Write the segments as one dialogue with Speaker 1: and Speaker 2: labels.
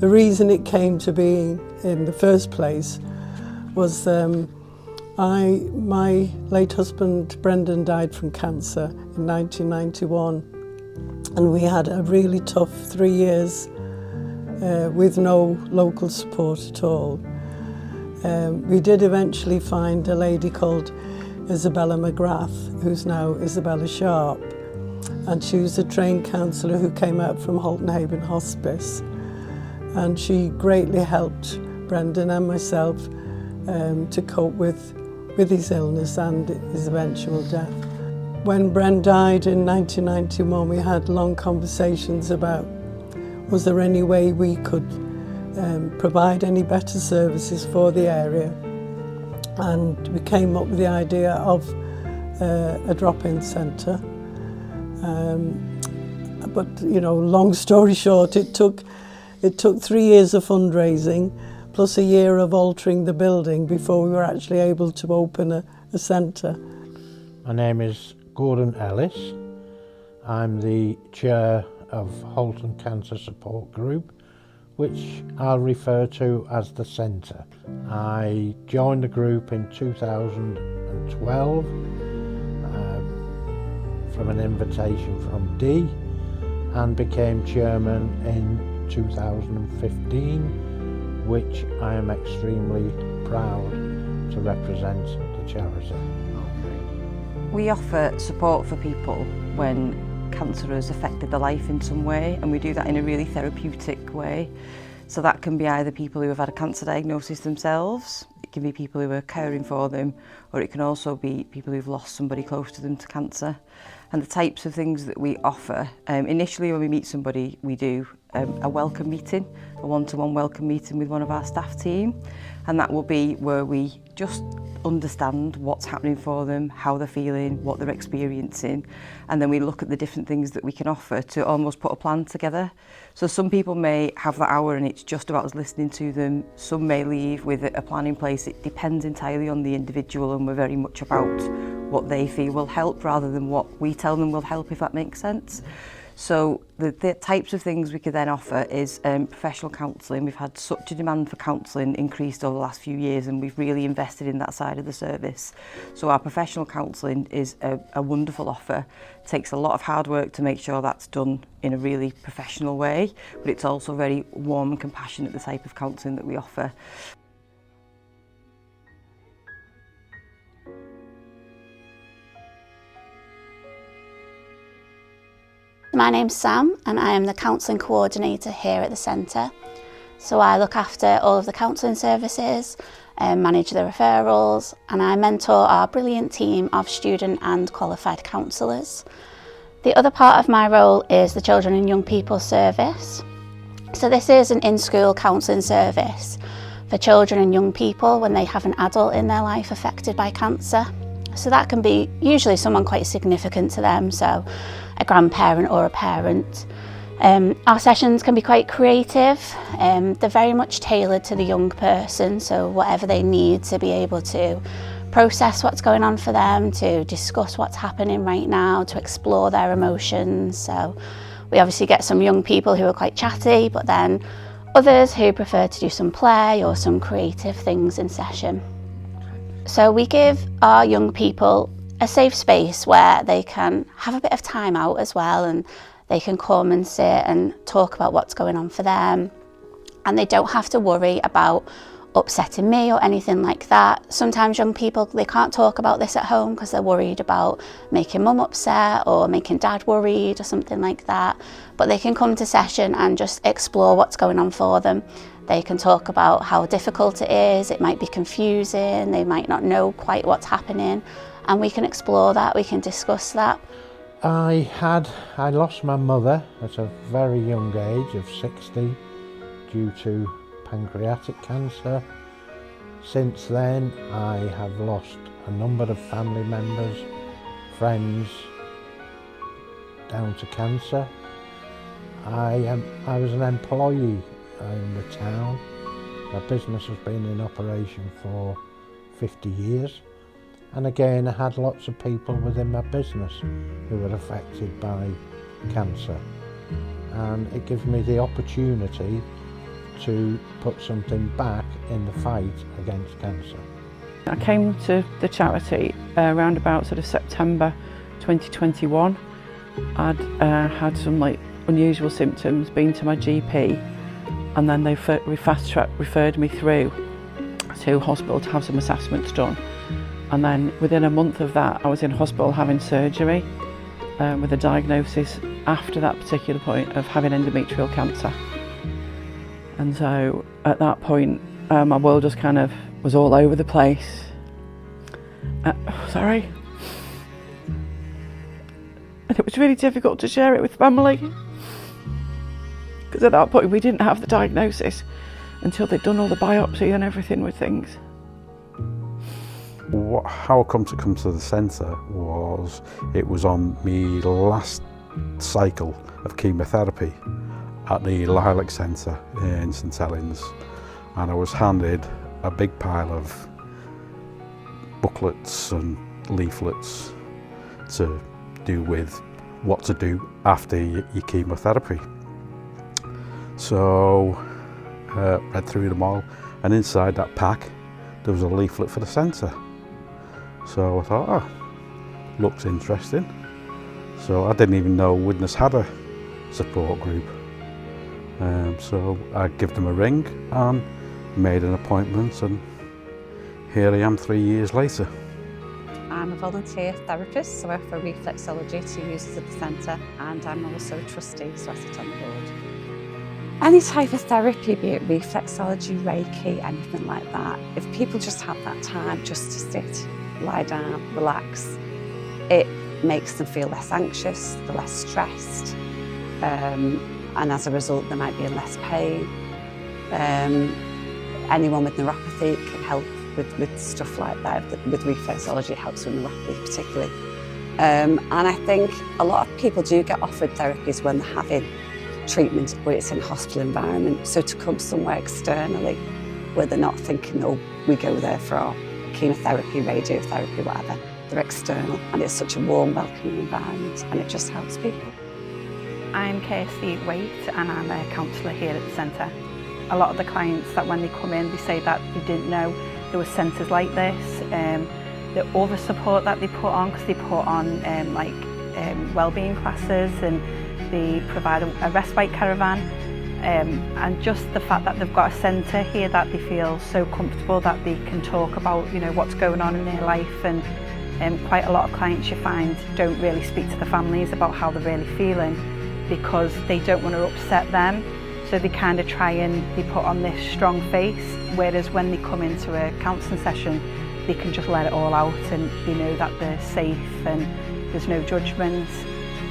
Speaker 1: The reason it came to being in the first place was my late husband Brendan died from cancer in 1991, and we had a really tough 3 years with no local support at all. We did eventually find a lady called Isabella McGrath, who's now Isabella Sharp, and she was a trained counsellor who came out from Halton Hospice, and she greatly helped Brendan and myself to cope with his illness and his eventual death. When Bren died in 1991, we had long conversations about was there any way we could provide any better services for the area, and we came up with the idea of a drop-in centre. But you know, long story short, it took 3 years of fundraising plus a year of altering the building before we were actually able to open a centre.
Speaker 2: My name is Gordon Ellis. I'm the chair of Halton Cancer Support Group, which I'll refer to as the centre. I joined the group in 2012 from an invitation from Dee, and became chairman in 2015, which I am extremely proud to represent the charity.
Speaker 3: We offer support for people when cancer has affected their life in some way, and we do that in a really therapeutic way. So that can be either people who have had a cancer diagnosis themselves, it can be people who are caring for them, or it can also be people who've lost somebody close to them to cancer. And the types of things that we offer, initially when we meet somebody, we do a welcome meeting, a one-to-one welcome meeting with one of our staff team, and that will be where we just understand what's happening for them, how they're feeling, what they're experiencing, and then we look at the different things that we can offer to almost put a plan together. So some people may have that hour and it's just about us listening to them. Some may leave with a plan in place. It depends entirely on the individual, and we're very much about what they feel will help rather than what we tell them will help, if that makes sense. So the types of things we could then offer is professional counselling. We've had such a demand for counselling increased over the last few years, and we've really invested in that side of the service. So our professional counselling is a wonderful offer. It takes a lot of hard work to make sure that's done in a really professional way, but it's also very warm and compassionate, the type of counselling that we offer.
Speaker 4: My name's Sam, and I am the counselling coordinator here at the centre. So I look after all of the counselling services, manage the referrals, and I mentor our brilliant team of student and qualified counsellors. The other part of my role is the Children and Young People service. So this is an in-school counselling service for children and young people when they have an adult in their life affected by cancer. So that can be usually someone quite significant to them, so a grandparent or a parent. Our sessions can be quite creative. They're very much tailored to the young person, so whatever they need to be able to process what's going on for them, to discuss what's happening right now, to explore their emotions. So we obviously get some young people who are quite chatty, but then others who prefer to do some play or some creative things in session. So we give our young people a safe space where they can have a bit of time out as well, and they can come and sit and talk about what's going on for them, and they don't have to worry about upsetting me or anything like that. Sometimes young people, they can't talk about this at home because they're worried about making mum upset or making dad worried or something like that, but they can come to session and just explore what's going on for them. They can talk about how difficult it is, it might be confusing, they might not know quite what's happening, and we can explore that, we can discuss that.
Speaker 2: I lost my mother at a very young age of 60 due to pancreatic cancer. Since then I have lost a number of family members, friends down to cancer. I was an employee in the town. My business has been in operation for 50 years, and again I had lots of people within my business who were affected by cancer, and it gives me the opportunity to put something back in the fight against cancer.
Speaker 5: I came to the charity around about sort of September 2021. I'd had some unusual symptoms, been to my GP, and then they fast-track referred me through to hospital to have some assessments done. And then within a month of that, I was in hospital having surgery with a diagnosis after that particular point of having endometrial cancer. And so at that point, my world just kind of was all over the place. Sorry. And it was really difficult to share it with family, because at that point we didn't have the diagnosis until they'd done all the biopsy and everything with things.
Speaker 6: How I come to the centre was, it was on my last cycle of chemotherapy at the Lilac Centre in St Helens, and I was handed a big pile of booklets and leaflets to do with what to do after your chemotherapy. So read through them all, and inside that pack there was a leaflet for the centre. So I thought, oh, looks interesting. So I didn't even know Widnes had a support group. So I gave them a ring and made an appointment, and here I am 3 years later.
Speaker 7: I'm a volunteer therapist, so I offer reflexology to users at the centre, and I'm also a trustee, so I sit on the board. Any type of therapy, be it reflexology, Reiki, anything like that, if people just have that time just to sit, lie down, relax, it makes them feel less anxious, they're less stressed, and as a result they might be in less pain. Anyone with neuropathy can help with stuff like that. With reflexology, it helps with neuropathy particularly. And I think a lot of people do get offered therapies when they're having treatment, but it's in a hospital environment. So to come somewhere externally where they're not thinking, oh, we go there for our chemotherapy, radiotherapy, whatever, they're external, and it's such a warm, welcoming environment, and it just helps people.
Speaker 8: I'm Kirsty Waite, and I'm a counsellor here at the centre. A lot of the clients that when they come in, they say that they didn't know there were centres like this. The other support that they put on, because they put on wellbeing classes, and they provide a respite caravan, and just the fact that they've got a centre here that they feel so comfortable that they can talk about, what's going on in their life. And quite a lot of clients you find don't really speak to the families about how they're really feeling, because they don't want to upset them. So they kind of try and they put on this strong face, whereas when they come into a counselling session, they can just let it all out, and they know that they're safe and there's no judgment.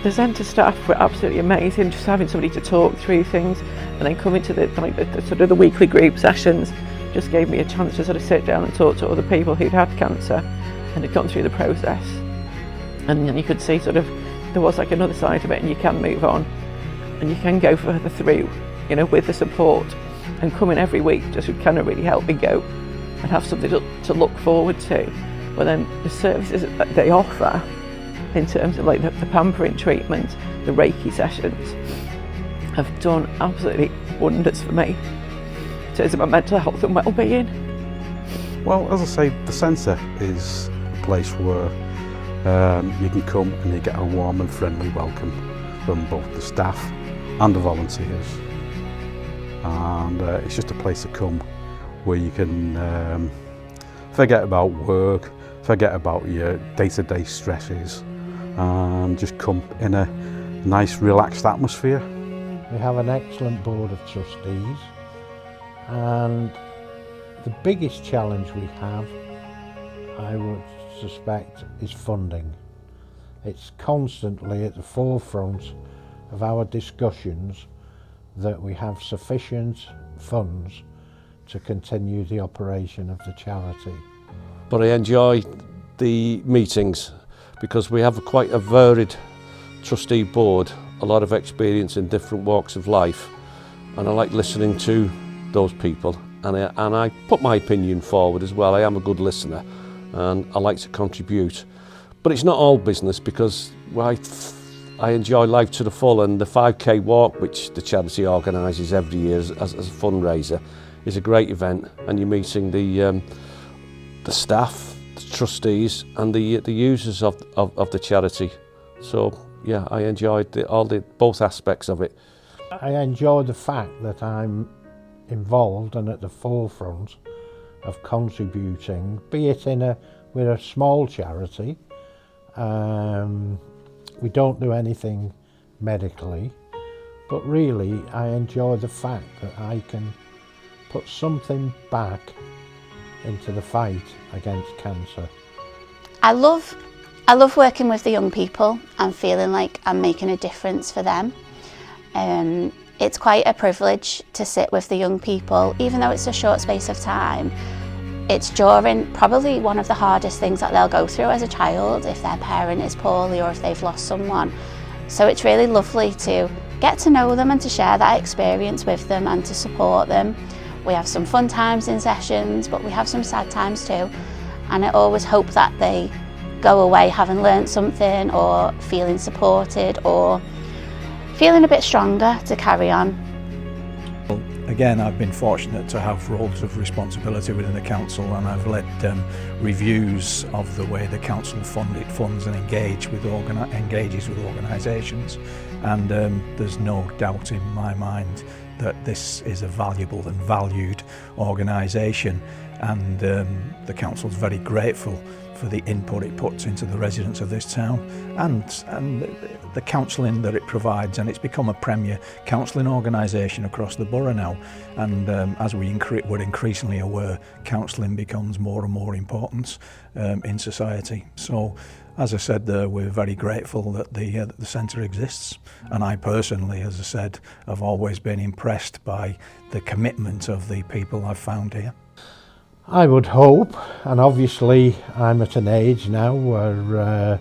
Speaker 5: The centre staff were absolutely amazing, just having somebody to talk through things, and then coming to the sort of the weekly group sessions just gave me a chance to sort of sit down and talk to other people who'd had cancer and had gone through the process. And then you could see sort of there was like another side of it, and you can move on and you can go further through, with the support, and coming every week just would kind of really help me go and have something to look forward to. But then the services that they offer in terms of like the pampering treatment, the Reiki sessions, have done absolutely wonders for me in terms of my mental health and well-being.
Speaker 6: Well, as I say, the centre is a place where you can come and you get a warm and friendly welcome from both the staff and the volunteers. And it's just a place to come where you can forget about work, forget about your day-to-day stresses, and just come in a nice relaxed atmosphere.
Speaker 2: We have an excellent board of trustees, and the biggest challenge we have, I would suspect, is funding. It's constantly at the forefront of our discussions that we have sufficient funds to continue the operation of the charity.
Speaker 9: But I enjoy the meetings because we have quite a varied trustee board, a lot of experience in different walks of life, and I like listening to those people, and I put my opinion forward as well. I am a good listener and I like to contribute. But it's not all business, because I I enjoy life to the full, and the 5k walk, which the charity organises every year as a fundraiser, is a great event, and you're meeting the staff, the trustees and the users of the charity. So yeah, I enjoyed both aspects of it.
Speaker 2: I enjoy the fact that I'm involved and at the forefront of contributing, be it with a small charity. We don't do anything medically, but really I enjoy the fact that I can put something back into the fight against cancer.
Speaker 4: I love working with the young people and feeling like I'm making a difference for them. It's quite a privilege to sit with the young people, even though it's a short space of time. It's during probably one of the hardest things that they'll go through as a child, if their parent is poorly or if they've lost someone. So it's really lovely to get to know them and to share that experience with them and to support them. We have some fun times in sessions, but we have some sad times too. And I always hope that they go away having learnt something, or feeling supported, or feeling a bit stronger to carry on.
Speaker 10: Again, I've been fortunate to have roles of responsibility within the council, and I've led reviews of the way the council funds and engages with organisations, and there's no doubt in my mind that this is a valuable and valued organisation, and the council's very grateful for the input it puts into the residents of this town and the counselling that it provides, and it's become a premier counselling organisation across the borough now, and as we're increasingly aware, counselling becomes more and more important in society. So as I said there, we're very grateful that the centre exists, and I personally, as I said, have always been impressed by the commitment of the people I've found here.
Speaker 2: I would hope, and obviously I'm at an age now where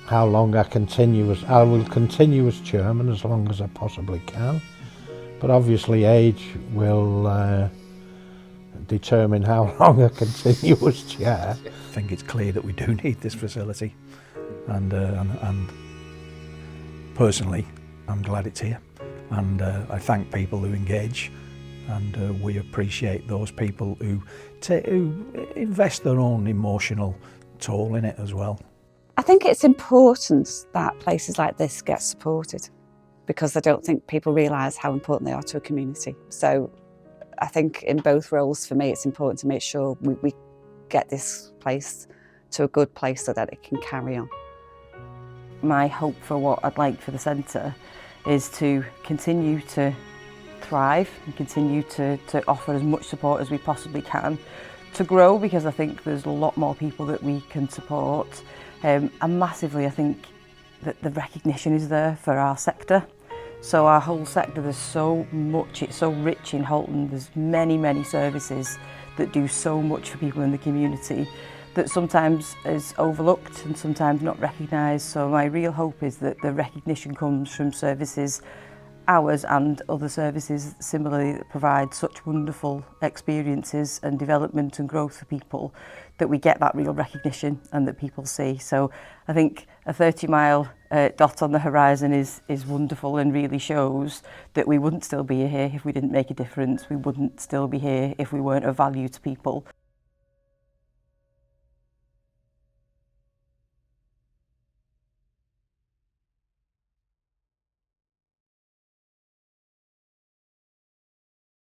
Speaker 2: how long I will continue as chairman as long as I possibly can, but obviously age will determine how long I continue as chair.
Speaker 10: I think it's clear that we do need this facility, and personally I'm glad it's here, and I thank people who engage. And we appreciate those people who invest their own emotional toll in it as well.
Speaker 7: I think it's important that places like this get supported, because I don't think people realise how important they are to a community. So I think in both roles for me, it's important to make sure we get this place to a good place so that it can carry on.
Speaker 3: My hope for what I'd like for the centre is to continue to thrive and continue to offer as much support as we possibly can, to grow, because I think there's a lot more people that we can support, and massively I think that the recognition is there for our sector. So our whole sector, there's so much, it's so rich in Halton, there's many services that do so much for people in the community that sometimes is overlooked and sometimes not recognised. So my real hope is that the recognition comes from services, ours and other services similarly, that provide such wonderful experiences and development and growth for people, that we get that real recognition and that people see. So I think a 30-mile dot on the horizon is wonderful, and really shows that we wouldn't still be here if we didn't make a difference. We wouldn't still be here if we weren't of value to people.